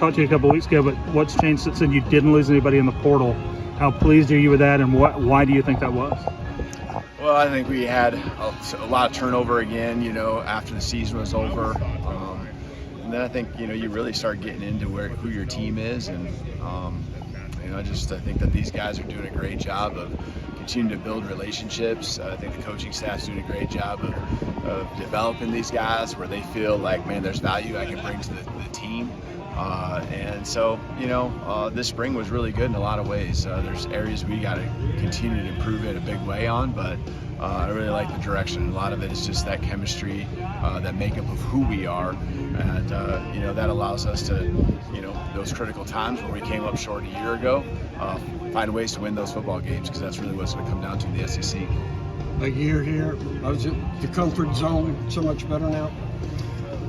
talked to you a couple of weeks ago, but what's changed since then? You didn't lose anybody in the portal. How pleased are you with that, and why do you think that was? Well, I think we had a lot of turnover again, after the season was over. And then I think, you really start getting into who your team is. And, I think that these guys are doing a great job of continuing to build relationships. I think the coaching staff's doing a great job of developing these guys where they feel like, man, there's value I can bring to the team. And so, this spring was really good in a lot of ways. There's areas we got to continue to improve in a big way on, but I really like the direction. A lot of it is just that chemistry, that makeup of who we are, and that allows us to, those critical times where we came up short a year ago, find ways to win those football games, because that's really what's going to come down to in the SEC. A year here, is it the comfort zone so much better now?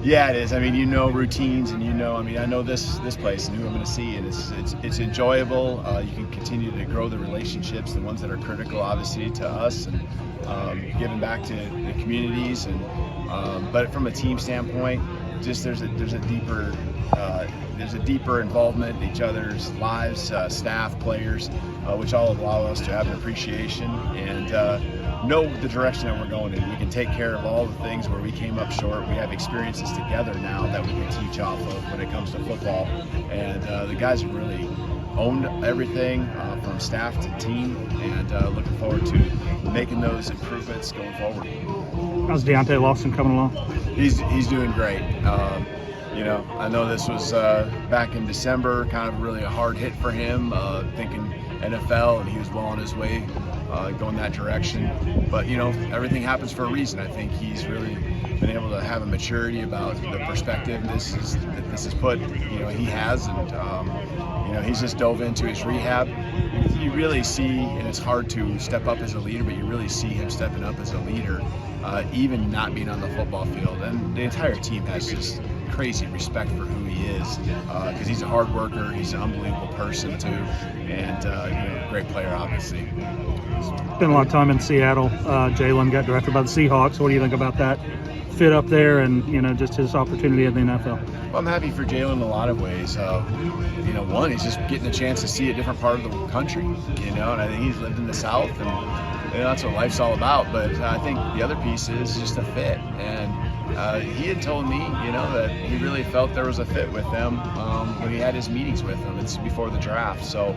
Yeah, it is. I mean, routines, and I know this place and who I'm going to see, and it's enjoyable. You can continue to grow the relationships, the ones that are critical, obviously, to us, and giving back to the communities. And but from a team standpoint, just there's a deeper involvement in each other's lives, staff, players, which all allow us to have an appreciation and know the direction that we're going in. We can take care of all the things where we came up short. We have experiences together now that we can teach off of when it comes to football. And the guys have really owned everything from staff to team, and looking forward to making those improvements going forward. How's Deontay Lawson coming along? He's doing great. I know this was back in December, kind of really a hard hit for him, thinking NFL, and he was well on his way going that direction. But, everything happens for a reason. I think he's really been able to have a maturity about the perspective this is put, he has, and, he's just dove into his rehab. You really see, and it's hard to step up as a leader, but you really see him stepping up as a leader, even not being on the football field. And the entire team has just crazy respect for who he is, because he's a hard worker, he's an unbelievable person too, and a great player, obviously. Spent a lot of time in Seattle. Jalen got drafted by the Seahawks. What do you think about that fit up there, and just his opportunity in the NFL? Well, I'm happy for Jalen in a lot of ways. One, he's just getting a chance to see a different part of the country, and I think he's lived in the South, and that's what life's all about. But I think the other piece is just a fit, and he had told me, that he really felt there was a fit with them when he had his meetings with them. It's before the draft, so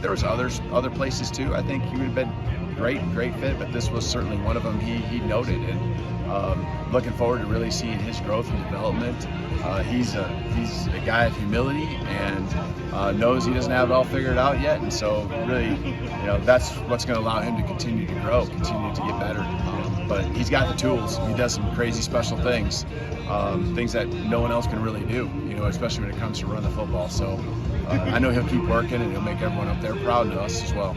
there was other places too. I think he would have been great fit, but this was certainly one of them he noted, and looking forward to really seeing his growth and development. He's a guy of humility, and knows he doesn't have it all figured out yet, and so really, that's what's going to allow him to continue to grow, continue to get better. But he's got the tools. He does some crazy special things, things that no one else can really do, especially when it comes to running the football. So I know he'll keep working, and he'll make everyone up there proud of us as well.